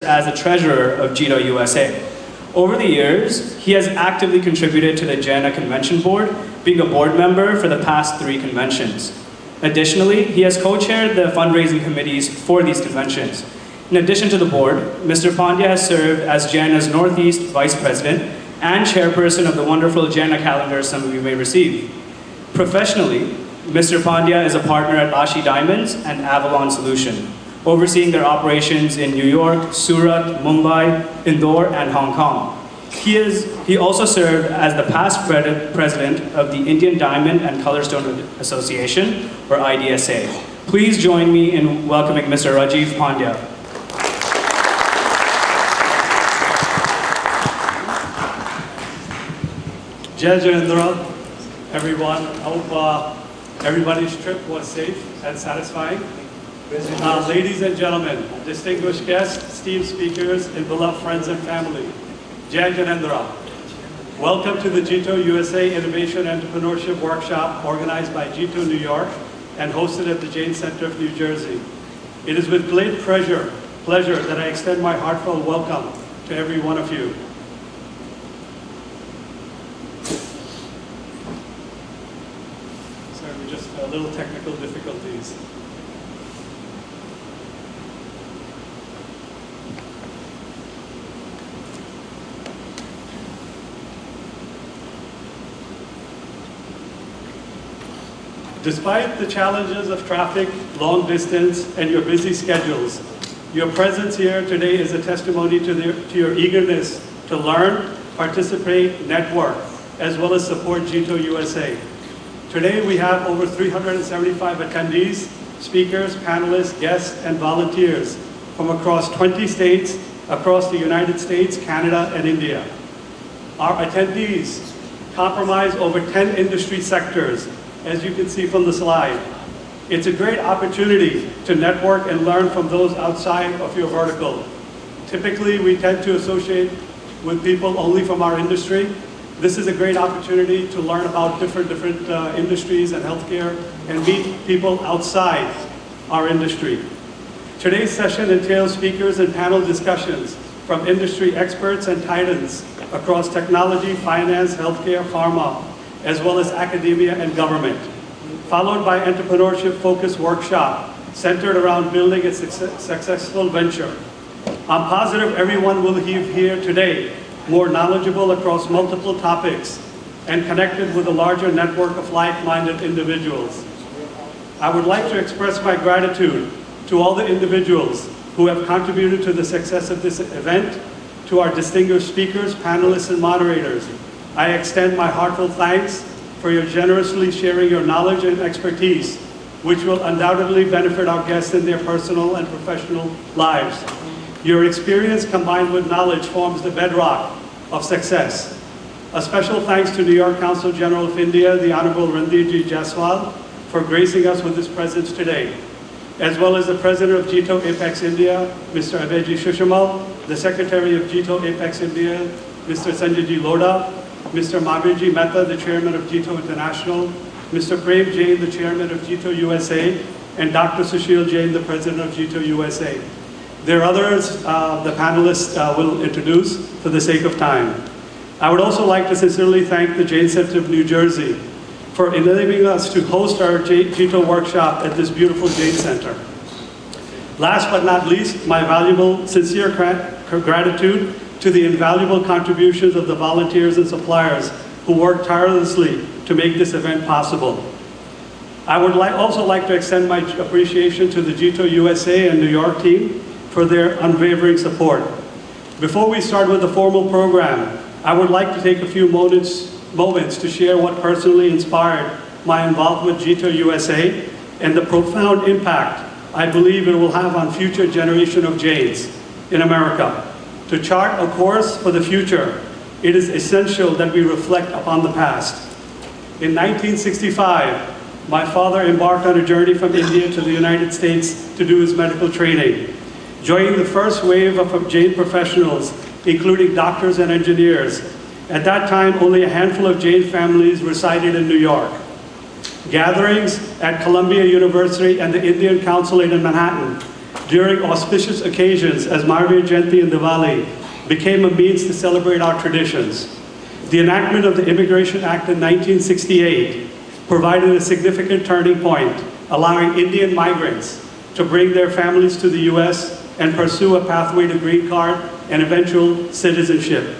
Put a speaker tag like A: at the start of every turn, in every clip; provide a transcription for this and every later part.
A: as the treasurer of JITO USA. Over the years, he has actively contributed to the JANA Convention Board, being a board member for the past 3 conventions. Additionally, he has co-chaired the fundraising committees for these conventions. In addition to the board, Mr. Pandya has served as JANA's Northeast Vice President and Chairperson of the wonderful JANA calendar some of you may receive. Professionally, Mr. Pandya is a partner at Ashi Diamonds and Avalon Solution, overseeing their operations in New York, Surat, Mumbai, Indore, and Hong Kong. He also served as the past president of the Indian Diamond and Colorstone Association, or IDSA. Please join me in welcoming Mr. Rajeev Pandya.
B: Jai Jayendra, everyone. I hope everybody's trip was safe and satisfying. Ladies and gentlemen, distinguished guests, esteemed speakers, and beloved friends and family, Jai Jayendra. Welcome to the JITO USA Innovation Entrepreneurship Workshop organized by JITO New York and hosted at the Jain Center of New Jersey. It is with great pleasure that I extend my heartfelt welcome to every one of you. Sorry, we just a little technical difficulties. Despite the challenges of traffic, long distance, and your busy schedules, your presence here today is a testimony to your eagerness to learn, participate, network, as well as support JITO USA. Today we have over 375 attendees, speakers, panelists, guests, and volunteers from across 20 states, across the United States, Canada, and India. Our attendees comprise over 10 industry sectors, as you can see from the slide. It's a great opportunity to network and learn from those outside of your vertical. Typically, we tend to associate with people only from our industry. This is a great opportunity to learn about different industries and healthcare and meet people outside our industry. Today's session entails speakers and panel discussions from industry experts and titans across technology, finance, healthcare, pharma, as well as academia and government, followed by entrepreneurship-focused workshop centered around building a successful venture. I'm positive everyone will leave here today more knowledgeable across multiple topics and connected with a larger network of like-minded individuals. I would like to express my gratitude to all the individuals who have contributed to the success of this event, to our distinguished speakers, panelists, and moderators. I extend my heartfelt thanks for your generously sharing your knowledge and expertise, which will undoubtedly benefit our guests in their personal and professional lives. Your experience combined with knowledge forms the bedrock of success. A special thanks to New York Consul General of India, the Honorable Randeep Ji Jaiswal, for gracing us with his presence today, as well as the President of JITO Apex India, Mr. Abhijit Shushamal, the Secretary of JITO Apex India, Mr. Sanjay Ji Loda, Mr. Mahavir Mehta, the Chairman of JITO International, Mr. Prem Jain, the Chairman of JITO USA, and Dr. Sushil Jain, the President of JITO USA. There are others the panelists will introduce for the sake of time. I would also like to sincerely thank the Jain Center of New Jersey for enabling us to host our JITO workshop at this beautiful Jain Center. Last but not least, my valuable, sincere gratitude to the invaluable contributions of the volunteers and suppliers who worked tirelessly to make this event possible. I would also like to extend my appreciation to the JITO USA and New York team for their unwavering support. Before we start with the formal program, I would like to take a few moments to share what personally inspired my involvement with JITO USA and the profound impact I believe it will have on future generation of Jains in America. To chart a course for the future, it is essential that we reflect upon the past. In 1965, my father embarked on a journey from India to the United States to do his medical training, joining the first wave of Jain professionals, including doctors and engineers. At that time, only a handful of Jain families resided in New York. Gatherings at Columbia University and the Indian Consulate in Manhattan during auspicious occasions as Mahavir Jayanti and Diwali became a means to celebrate our traditions. The enactment of the Immigration Act in 1968 provided a significant turning point, allowing Indian migrants to bring their families to the US and pursue a pathway to green card and eventual citizenship.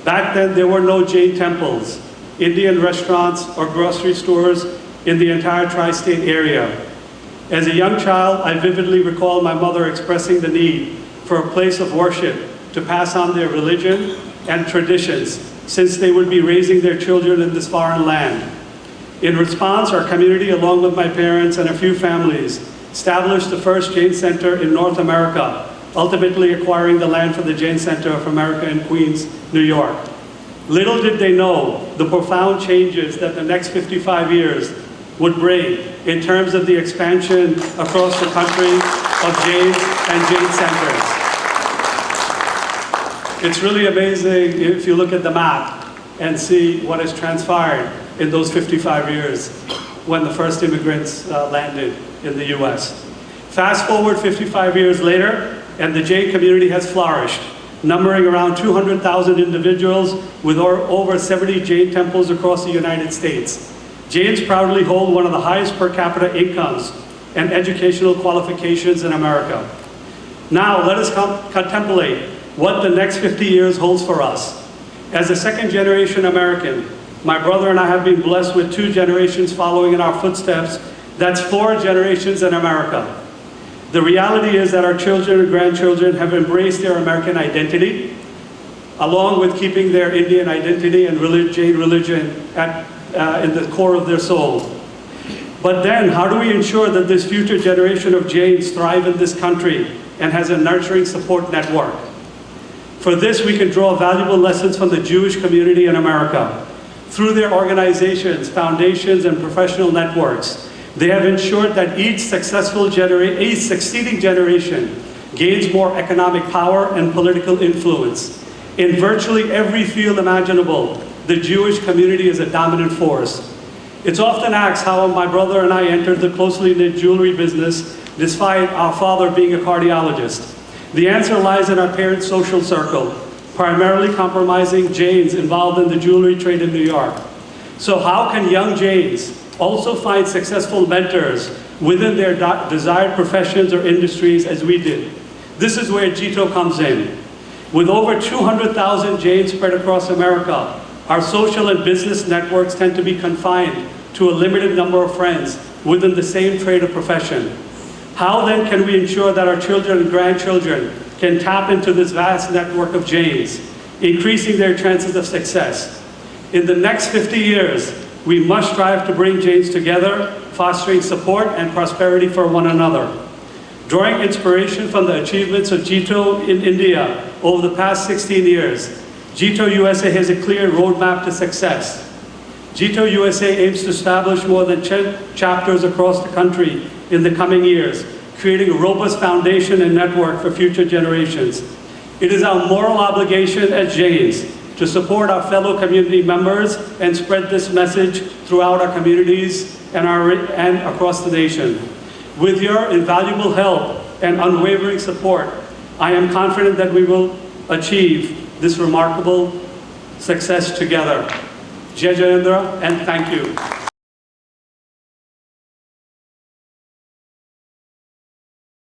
B: Back then, there were no Jain temples, Indian restaurants, or grocery stores in the entire tri-state area. As a young child, I vividly recall my mother expressing the need for a place of worship to pass on their religion and traditions, since they would be raising their children in this foreign land. In response, our community, along with my parents and a few families, established the first Jain Center in North America, ultimately acquiring the land for the Jain Center of America in Queens, New York. Little did they know the profound changes that the next 55 years would bring in terms of the expansion across the country of Jains and Jain centers. It's really amazing if you look at the map and see what has transpired in those 55 years when the first immigrants landed in the US. Fast forward 55 years later, and the Jain community has flourished, numbering around 200,000 individuals with over 70 Jain temples across the United States. Jains proudly hold one of the highest per capita incomes and educational qualifications in America. Now, let us contemplate what the next 50 years holds for us. As a second-generation American, my brother and I have been blessed with 2 generations following in our footsteps. That's 4 generations in America. The reality is that our children and grandchildren have embraced their American identity, along with keeping their Indian identity and Jain religion in the core of their soul. But then, how do we ensure that this future generation of Jains thrive in this country and has a nurturing support network? For this, we can draw valuable lessons from the Jewish community in America. Through their organizations, foundations, and professional networks, they have ensured that each succeeding generation gains more economic power and political influence. In virtually every field imaginable, the Jewish community is a dominant force. It's often asked how my brother and I entered the closely knit jewelry business despite our father being a cardiologist. The answer lies in our parents' social circle, primarily compromising Jains involved in the jewelry trade in New York. So how can young Jains also find successful mentors within their desired professions or industries as we did? This is where JITO comes in. With over 200,000 Jains spread across America, our social and business networks tend to be confined to a limited number of friends within the same trade or profession. How then can we ensure that our children and grandchildren can tap into this vast network of Jains, increasing their chances of success? In the next 50 years, we must strive to bring Jains together, fostering support and prosperity for one another. Drawing inspiration from the achievements of JITO in India over the past 16 years, JITO USA has a clear roadmap to success. JITO USA aims to establish more than 10 chapters across the country in the coming years, creating a robust foundation and network for future generations. It is our moral obligation as Jains to support our fellow community members and spread this message throughout our communities and across the nation. With your invaluable help and unwavering support, I am confident that we will achieve this remarkable success together. Jai Jayendra, and thank you.